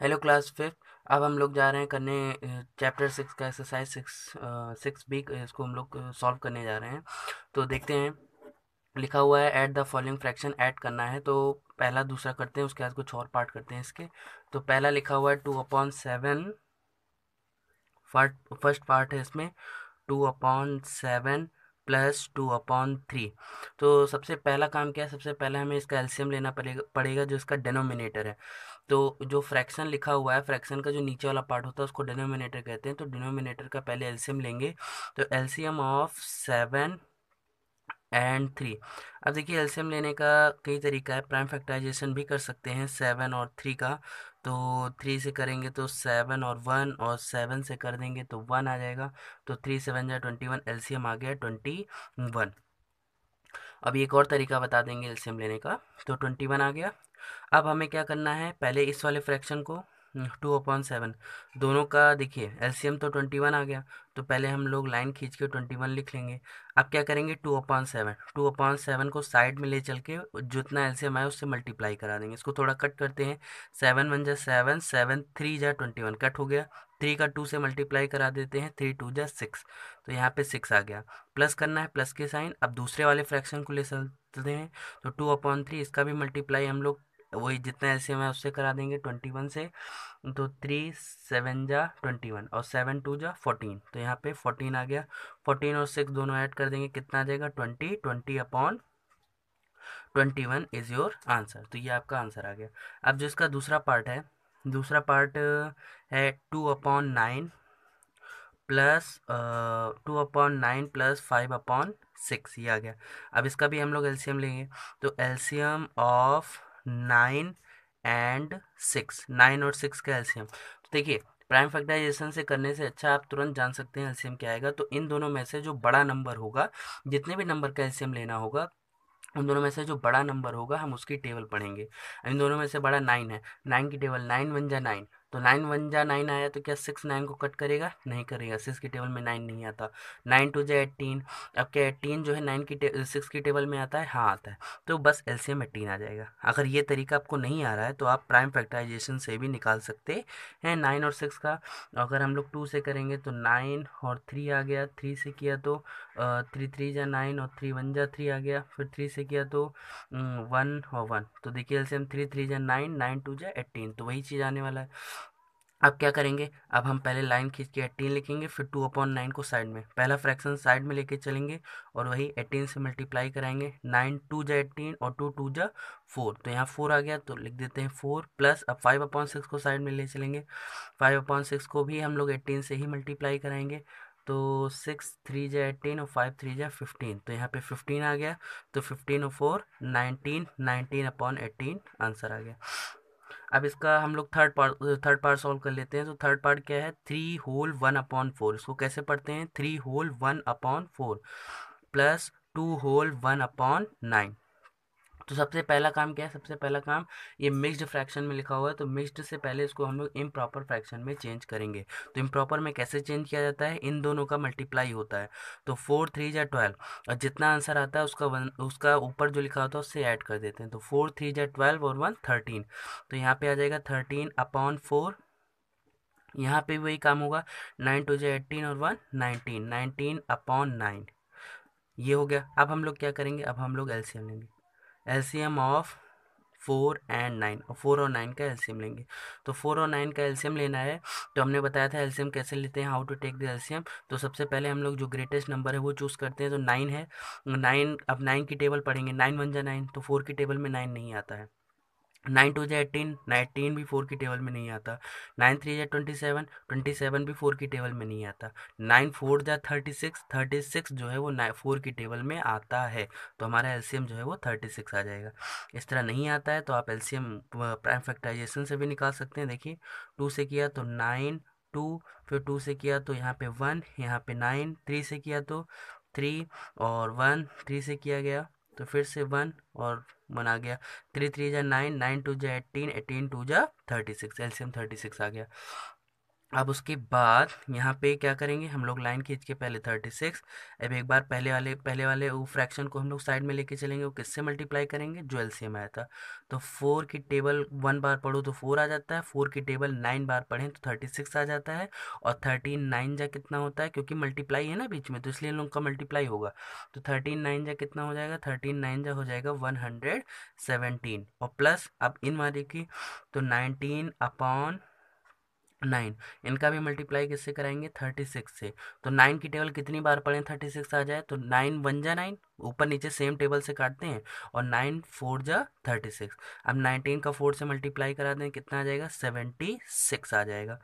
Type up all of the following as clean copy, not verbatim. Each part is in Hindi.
Hello class fifth. अब हम लोग जा रहे हैं करने चैप्टर 6 का एक्सरसाइज 6 बी। इसको हम लोग सॉल्व करने जा रहे हैं। तो देखते हैं, लिखा हुआ है add the following fraction. Add करना है तो पहला दूसरा करते हैं, उसके बाद कुछ और पार्ट करते हैं इसके। तो पहला लिखा हुआ है 2/7। फर्स्ट पार्ट है इसमें 2/7 प्लस 2/3। तो सबसे पहला काम क्या है, सबसे पहले हमें इसका एलसीएम लेना पड़ेगा जो इसका डिनोमिनेटर है। तो जो फ्रैक्शन लिखा हुआ है, फ्रैक्शन का जो नीचे वाला पार्ट होता है उसको डिनोमिनेटर कहते हैं। तो डिनोमिनेटर का पहले एलसीएम लेंगे। तो एलसीएम ऑफ 7 और 3। अब देखिए, एलसीएम लेने का कई तरीका है। प्राइम फैक्टराइजेशन भी कर सकते हैं 7 और 3 का। तो 3 से करेंगे तो 7 और 1, और 7 से कर देंगे तो 1 आ जाएगा। तो 3 7 जा 21, एलसीएम आ गया 21। अब एक और तरीका बता देंगे एलसीएम लेने का। तो 21 आ गया। अब हमें क्या करना है, पहले इस वाले फ्रैक्शन को 2/7 दोनों का देखिए एलसीएम तो 21 आ गया। तो पहले हम लोग लाइन खींच के 21 लिख लेंगे। अब क्या करेंगे, 2/7 को साइड में ले चल के जितना एलसीएम आया उससे मल्टीप्लाई करा देंगे। इसको थोड़ा कट करते हैं। 7 1 जा 7, 7 3 जा 21, कट हो गया। 3 का 2 से मल्टीप्लाई करा देते हैं, 3 2 जा 6। तो यहाँ पे 6 आ गया। प्लस करना है, प्लस के साइन। अब दूसरे वाले फ्रैक्शन को ले चलते हैं। तो 2/3 इसका भी मल्टीप्लाई हम लोग वही जितना एलसीएम है उससे करा देंगे 21 से। तो 3 7 जा 21 और 7 2 जा 14। तो यहाँ पे 14 आ गया। 14 और 6 दोनों ऐड कर देंगे, कितना आ जाएगा 20। 20/21 इज योर आंसर। तो ये आपका आंसर आ गया। अब जो इसका दूसरा पार्ट है, दूसरा पार्ट है 2/9 प्लस 2/9 प्लस 5/6, ये आ गया। अब इसका भी हम लोग एलसीएम लेंगे। तो एलसीएम ऑफ 9 और 6, 9 और 6 का एलसीएम। तो देखिए, प्राइम फैक्टराइजेशन से करने से अच्छा आप तुरंत जान सकते हैं एलसीएम क्या आएगा। तो इन दोनों में से जो बड़ा नंबर होगा, जितने भी नंबर का एलसीएम लेना होगा, उन दोनों में से जो बड़ा नंबर होगा हम उसकी टेबल पढ़ेंगे। इन दोनों में से बड़ा 9 है। 9 की टेबल 9 1 जा 9। तो 9 1 जा 9 आया तो क्या 6 9 को कट करेगा? नहीं करेगा, 6 की टेबल में 9 नहीं आता। 9 2 जा 18। अब क्या 18 जो है 6 की टेबल में आता है? हाँ आता है। तो बस एलसीएम 18 आ जाएगा। अगर ये तरीका आपको नहीं आ रहा है तो आप प्राइम फैक्टराइजेशन से भी निकाल सकते हैं 9 और 6 का। अगर हम लोग 2 से करेंगे तो 9 और 3 आ गया। 3 से किया तो 3 3 जा 9 और 3 1 जा 3 आ गया। फिर 3 से किया तो 1 और 1। तो देखिए एलसीएम 3 3 जा 9, 9 2 जा 18। तो वही चीज़ आने वाला है। अब क्या करेंगे, अब हम पहले लाइन खींच के 18 लिखेंगे, फिर 2/9 को साइड में, पहला फ्रैक्शन साइड में लेके चलेंगे और वही 18 से मल्टीप्लाई कराएंगे। 9 2 जा 18 और 2 2 जा 4। तो यहाँ 4 आ गया तो लिख देते हैं 4 प्लस। अब 5/6 को साइड में ले चलेंगे। 5/6 को भी हम लोग 18 से ही मल्टीप्लाई कराएंगे। तो 6 3 जा 18 और 5 3 जा 15। तो यहाँ पे 15 आ गया। तो 15 और 4 19, 19/18 आंसर आ गया। अब इसका हम लोग थर्ड पार्ट सॉल्व कर लेते हैं। तो थर्ड पार्ट क्या है, 3 होल 1/4। इसको कैसे पढ़ते हैं, 3 होल 1/4 प्लस 2 होल 1/9। तो सबसे पहला काम क्या है, सबसे पहला काम, ये मिक्स्ड फ्रैक्शन में लिखा हुआ है तो मिक्स्ड से पहले इसको हम लोग इम्प्रॉपर फ्रैक्शन में चेंज करेंगे। तो इम्प्रॉपर में कैसे चेंज किया जाता है, इन दोनों का मल्टीप्लाई होता है। तो 4 3 जा 12 और जितना आंसर आता है उसका ऊपर जो लिखा होता है उससे ऐड कर देते हैं। तो 4 3 जा 12 और 1 13। तो यहाँ पे आ जाएगा 13/4। यहाँ पे भी वही काम होगा। 9 2 जा 18 और 1 19, 19/9। ये हो गया। अब हम लोग क्या करेंगे, अब हम लोग एलसीएम लेंगे। एलसीएम ऑफ 4 और 9, और 4 और 9 का एलसीएम लेंगे। तो 4 और 9 का एलसीएम लेना है। तो हमने बताया था एलसीएम कैसे लेते हैं, how to take the LCM. तो सबसे पहले हम लोग जो ग्रेटेस्ट नंबर है वो चूज़ करते हैं। तो 9 है। 9, अब 9 की टेबल पढ़ेंगे। 9 1 जा 9, तो 4 की टेबल में 9 नहीं आता है। 9 2 जा 18, 18 भी 4 की टेबल में नहीं आता। 9 3 जा 27, 27 भी 4 की टेबल में नहीं आता। 9 4 जा 36, 36 जो है वो 4 की टेबल में आता है। तो हमारा एलसीएम जो है वो 36 आ जाएगा। इस तरह नहीं आता है तो आप एलसीएम प्राइम फैक्टराइजेशन से भी निकाल सकते हैं। देखिए, 2 से किया तो 9 2, फिर 2 से किया तो यहाँ पे 1, यहाँ पे 9, 3 से किया तो 3 और 1, 3 से किया गया तो फिर से 1 और 1 आ गया। 3 3 जा 9, 9 2 जा 18, 18 2 जा 36, एलसीएम 36 आ गया। अब उसके बाद यहाँ पे क्या करेंगे हम लोग, लाइन खींच के पहले 36। अब एक बार पहले वाले वो फ्रैक्शन को हम लोग साइड में लेके चलेंगे, वो किससे मल्टीप्लाई करेंगे, जो एलसीएम आया था। तो 4 की टेबल 1 बार पढ़ो तो 4 आ जाता है, 4 की टेबल 9 बार पढ़ें तो 36 आ जाता है। और 13 9 जा कितना होता है, क्योंकि मल्टीप्लाई है ना बीच में, तो इसलिए इन लोगों का मल्टीप्लाई होगा। तो 13 9 जा कितना हो जाएगा, 13 9 जा हो जाएगा 117। और प्लस अब इन वाले की, तो 19/9, इनका भी मल्टीप्लाई किससे कराएंगे, 36 से। तो 9 की टेबल कितनी बार पढ़ें 36 आ जाए, तो 9 1 जा 9, ऊपर नीचे सेम टेबल से काटते हैं, और 9 4 जा 36। अब 19 का 4 से मल्टीप्लाई करा दें, कितना आ जाएगा, 76 आ जाएगा।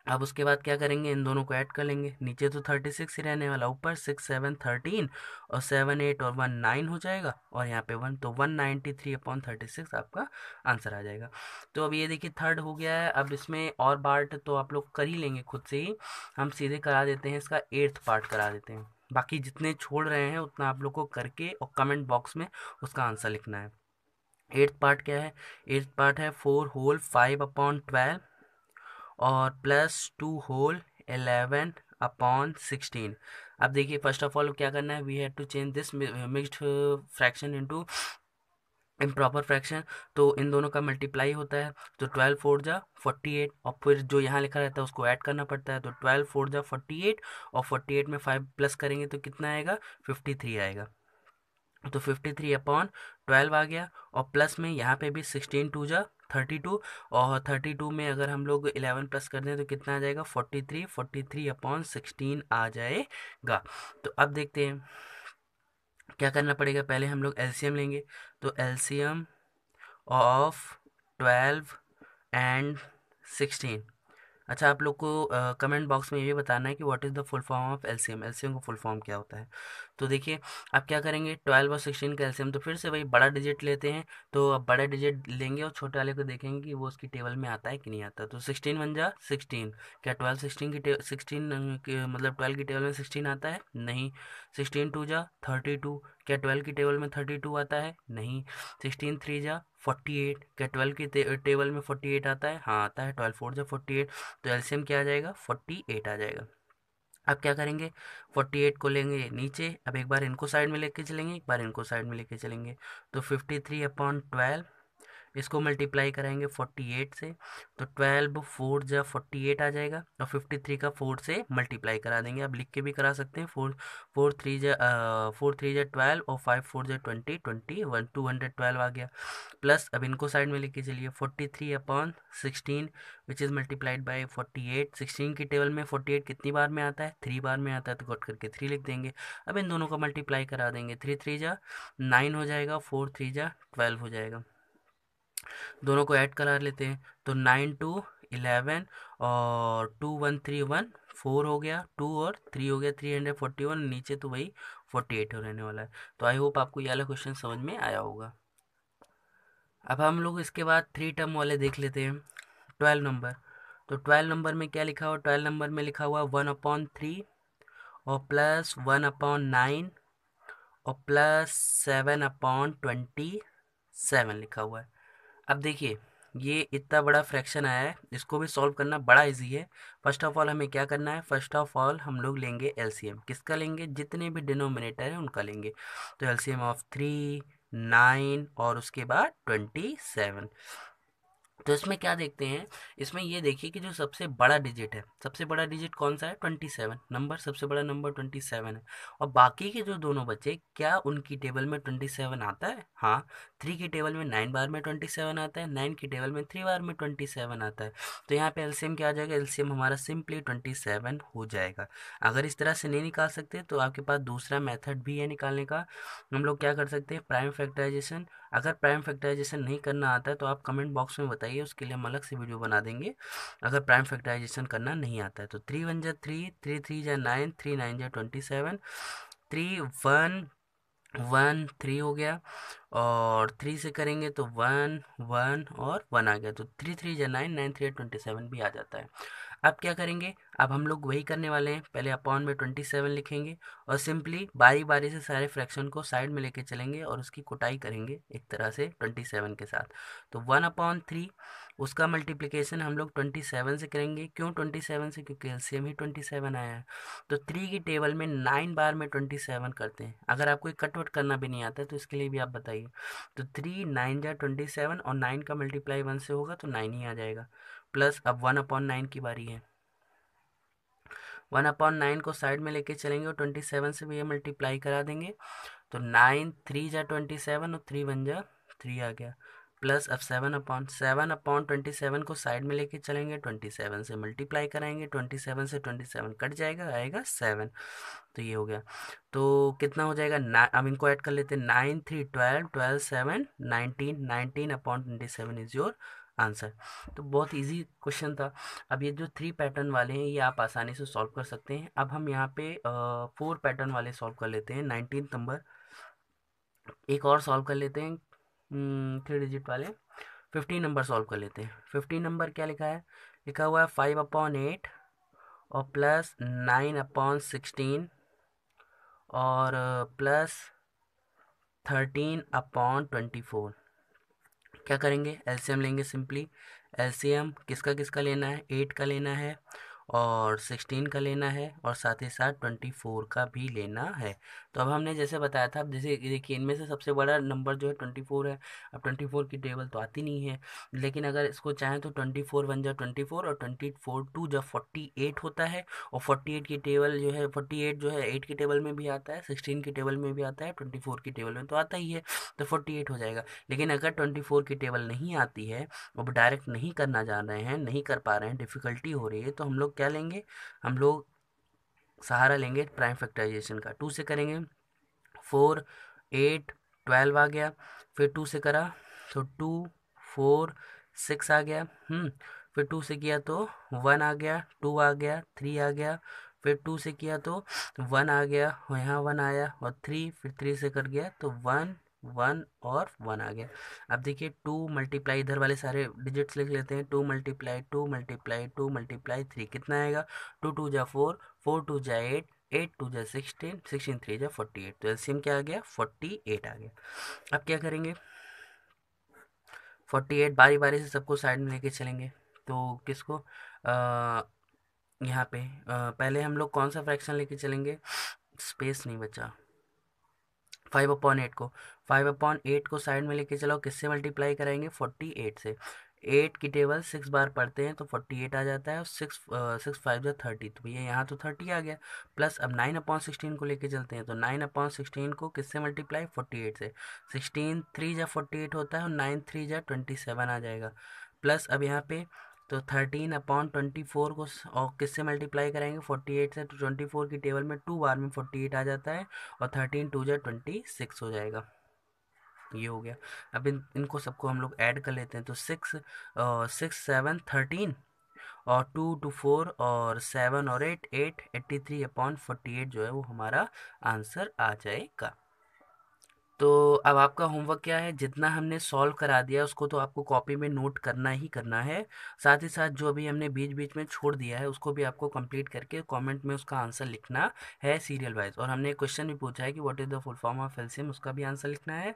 अब उसके बाद क्या करेंगे, इन दोनों को ऐड कर लेंगे, नीचे तो 36 ही रहने वाला, ऊपर 6 7 13, और 7 8 और 1 9 हो जाएगा, और यहाँ पे 1, तो 193/36 आपका आंसर आ जाएगा। तो अब ये देखिए थर्ड हो गया है। अब इसमें और पार्ट तो आप लोग कर ही लेंगे खुद से ही, हम सीधे करा देते हैं इसका 8th पार्ट करा देते हैं। बाकी जितने छोड़ रहे हैं उतना आप लोग को करके और कमेंट बॉक्स में उसका आंसर लिखना है। 8th पार्ट क्या है, 8th पार्ट है 4 होल 5/12 और प्लस 2 होल 11/16। अब देखिए फर्स्ट ऑफ ऑल क्या करना है, we have to change this mixed fraction into improper fraction. तो इन दोनों का मल्टीप्लाई होता है, तो 12 4 जा 48, और फिर जो यहाँ लिखा रहता है उसको ऐड करना पड़ता है, तो 12 4 जा 48, और 48 में 5 प्लस करेंगे तो कितना आएगा, 53 आएगा। तो 53/12 आ गया, और प्लस में यहाँ पे भी 16 2 जा 32, और 32 में अगर हम लोग 11 प्लस कर दें तो कितना आ जाएगा, 43/16 आ जाएगा। तो अब देखते हैं क्या करना पड़ेगा, पहले हम लोग एलसीएम लेंगे। तो एलसीएम ऑफ 12 एंड 16। अच्छा, आप लोग को कमेंट बॉक्स में ये भी बताना है कि what is the full form of LCM, LCM का फुल फॉर्म क्या होता है। तो देखिए आप क्या करेंगे, 12 और 16 का एलसीएम, तो फिर से वही बड़ा डिजिट लेते हैं। तो अब बड़ा डिजिट लेंगे और छोटे वाले को देखेंगे कि वो उसकी टेबल में आता है कि नहीं आता। तो 16 बन जा 16, क्या 12 16 की 16 मतलब 12 की टेबल में 16 आता है, नहीं। 16 2 जा 32, क्या 12 की टेबल में 32 आता है, नहीं। 16 3 जा 48, क्या 12 की टेबल में 48 आता है, हाँ आता है। 12 4 जा 48, तो एलसीएम क्या आ जाएगा, 48 आ जाएगा। अब क्या करेंगे, 48 को लेंगे नीचे, अब एक बार इनको साइड में लेके चलेंगे, एक बार इनको साइड में लेके चलेंगे। तो 53/12, इसको मल्टीप्लाई कराएंगे 48 से, तो 12 4 जा 48 आ जाएगा, और 53 का 4 से मल्टीप्लाई करा देंगे। आप लिख के भी करा सकते हैं, 4 3 जा 12, और 5 4 जा 20 21, 212 आ गया। प्लस अब इनको साइड में लेके चलिए, 43/16 विच इज़ मल्टीप्लाइड बाय 48। 16 की टेबल में 48 कितनी बार में आता है, 3 बार में आता है, तो कट करके 3 लिख देंगे। अब इन दोनों का मल्टीप्लाई करा देंगे, 3 3 जा 9 हो जाएगा, 4 3 जा 12 हो जाएगा। दोनों को ऐड करा लेते हैं, तो 9 2 11, और 2 1 3 1 4 हो गया, 2 और 3 हो गया, 341, नीचे तो वही 48 हो रहने वाला है। तो आई होप आपको ये वाला क्वेश्चन समझ में आया होगा। अब हम लोग इसके बाद 3 टर्म वाले देख लेते हैं। 12 नंबर, तो 12 नंबर में क्या लिखा हुआ, 12 नंबर में लिखा हुआ 1/3, और प्लस 1/9, और प्लस 7/27 लिखा हुआ है। अब देखिए ये इतना बड़ा फ्रैक्शन आया है, इसको भी सॉल्व करना बड़ा इजी है। फर्स्ट ऑफ ऑल हमें क्या करना है, फर्स्ट ऑफ ऑल हम लोग लेंगे एलसीएम, किसका लेंगे, जितने भी डिनोमिनेटर हैं उनका लेंगे। तो एलसीएम ऑफ 3 9 और उसके बाद 27। तो इसमें क्या देखते हैं, इसमें ये देखिए कि जो सबसे बड़ा डिजिट है, सबसे बड़ा डिजिट कौन सा है, 27 नंबर, सबसे बड़ा नंबर 27 है। और बाकी के जो दोनों बचे, क्या उनकी टेबल में 27 आता है, हाँ। 3 की टेबल में 9 बार में 27 आता है, 9 की टेबल में 3 बार में 27 आता है। तो यहाँ पे एलसीएम क्या आ जाएगा, एलसीएम हमारा सिंपली 27 हो जाएगा। अगर इस तरह से नहीं निकाल सकते तो आपके पास दूसरा मेथड भी है निकालने का। हम लोग क्या कर सकते हैं, प्राइम फैक्टराइजेशन। अगर प्राइम फैक्टराइजेशन नहीं करना आता है तो आप कमेंट बॉक्स में बताइए, उसके लिए हम अलग से वीडियो बना देंगे। अगर प्राइम फैक्टराइजेशन करना नहीं आता है तो 3 1 जा 3, 3 3 जा 9, 3 9 जा 27, 3 1 1 3 हो गया, और 3 से करेंगे तो 1 1 और 1 आ गया, तो 3 3 जा 9, 9 3 27 भी आ जाता है। अब क्या करेंगे, अब हम लोग वही करने वाले हैं, पहले अपॉन में 27 लिखेंगे, और सिंपली बारी बारी से सारे फ्रैक्शन को साइड में लेके चलेंगे और उसकी कुटाई करेंगे एक तरह से 27 के साथ। तो 1/3, उसका मल्टीप्लिकेशन हम लोग 27 से करेंगे। क्यों 27 से? क्योंकि एलसीएम ही 27 आया है। तो 3 की टेबल में 9 बार में 27 करते हैं। अगर आपको कट वट करना भी नहीं आता है तो इसके लिए भी आप बताइए। तो 3 9 जा 27 और 9 का मल्टीप्लाई 1 से होगा तो 9 ही आ जाएगा। प्लस अब 1/9 की बारी है। 1/9 को साइड में लेके चलेंगे और 27 से भी ये मल्टीप्लाई करा देंगे। तो 9 3 जा 27 और 3 1 जा 3 आ गया। प्लस अब 7/27 को साइड में लेके चलेंगे, 27 से मल्टीप्लाई कराएंगे, 27 से 27 कट जाएगा, आएगा 7। तो ये हो गया। तो कितना हो जाएगा? अब इनको ऐड कर लेते हैं। 9 3 12 12 7 19 19/27 इज योर आंसर। तो बहुत इजी क्वेश्चन था। अब ये जो 3 पैटर्न वाले हैं ये आप आसानी से सॉल्व कर सकते हैं। अब हम यहाँ पे 4 पैटर्न वाले सॉल्व कर लेते हैं। 19 नंबर एक और सॉल्व कर लेते हैं, 3 डिजिट वाले। 15 नंबर सॉल्व कर लेते हैं। 15 नंबर क्या लिखा है? लिखा हुआ है 5/8 और प्लस 9/16 और प्लस 13/24। क्या करेंगे? एलसीएम लेंगे सिंपली। एलसीएम किसका किसका लेना है? 8 का लेना है और 16 का लेना है और साथ ही साथ 24 का भी लेना है। तो अब हमने जैसे बताया था, अब जैसे देखिए इनमें से सबसे बड़ा नंबर जो है 24 है। अब 24 की टेबल तो आती नहीं है, लेकिन अगर इसको चाहें तो 24 1 जा 24 और 24 2 जा 48 होता है। और 48 की टेबल जो है 48 जो है 8 की टेबल में भी आता है, 16 की टेबल में भी आता है, 24 की टेबल में तो आता ही है। तो 48 हो जाएगा। लेकिन अगर 24 की टेबल नहीं आती है, अब डायरेक्ट नहीं करना जान रहे हैं, नहीं कर पा रहे हैं, डिफ़िकल्टी हो रही है, तो हम लोग क्या लेंगे? हम लोग सहारा लेंगे प्राइम फैक्टराइजेशन का। 2 से करेंगे 4 8 12 आ गया। फिर 2 से करा तो 2 4 6 आ गया। फिर 2 से किया तो 1 आ गया, 2 आ गया, 3 आ गया। फिर 2 से किया तो 1 आ गया और यहाँ 1 आया और 3, फिर 3 से कट गया तो 1 1 और 1 आ गया। अब देखिए 2 मल्टीप्लाई, इधर वाले सारे डिजिट्स लिख लेते हैं। 2 मल्टीप्लाई 2 मल्टीप्लाई 2 मल्टीप्लाई 3 कितना आएगा? 2 2 जा 4 4 2 जा 8 8 2 जा 16 16 3 जा 48। तो एलसीएम क्या आ गया? 48 आ गया। अब क्या करेंगे? 48 बारी बारी से सबको साइड में लेके चलेंगे। तो किसको? यहाँ पे पहले हम लोग कौन सा फ्रैक्शन लेके चलेंगे? स्पेस नहीं बचा। 5/8 को 5/8 को साइड में लेके चलो, किससे मल्टीप्लाई कराएंगे? 48 से। 8 की टेबल 6 बार पढ़ते हैं तो 48 आ जाता है और 6 5 जा 30। तो भैया यहाँ तो 30 आ गया। प्लस अब 9/16 को लेके चलते हैं तो 9/16 को किससे मल्टीप्लाई? 48 से। 16 3 जा 48 होता है और 9 3 जा 27 आ जाएगा। प्लस अब यहाँ पे तो 13/24 को और किससे मल्टीप्लाई कराएंगे? 48 से। तो 24 की टेबल में 2 बार में 48 आ जाता है और 13 2 जा 26 हो जाएगा। ये हो गया। अब इनको सबको हम लोग ऐड कर लेते हैं। तो 6 7 13 और 2 2 4 और 7 और 8 8 83/48 जो है वो हमारा आंसर आ जाएगा। तो अब आपका होमवर्क क्या है? जितना हमने सॉल्व करा दिया उसको तो आपको कॉपी में नोट करना ही करना है। साथ ही साथ जो अभी हमने बीच बीच में छोड़ दिया है उसको भी आपको कंप्लीट करके कमेंट में उसका आंसर लिखना है सीरियल वाइज। और हमने एक क्वेश्चन भी पूछा है कि what is the full form of LCM, उसका भी आंसर लिखना है।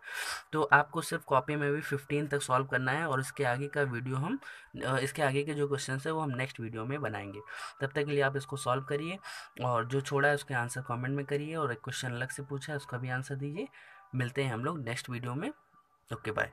तो आपको सिर्फ कॉपी में भी 15 तक सॉल्व करना है और इसके आगे का वीडियो हम इसके आगे के जो क्वेश्चन है वो हम नेक्स्ट वीडियो में बनाएंगे। तब तक के लिए आप इसको सॉल्व करिए और जो छोड़ा है उसके आंसर कमेंट में करिए और एक क्वेश्चन अलग से पूछा है उसका भी आंसर दीजिए। मिलते हैं हम लोग नेक्स्ट वीडियो में। Okay bye.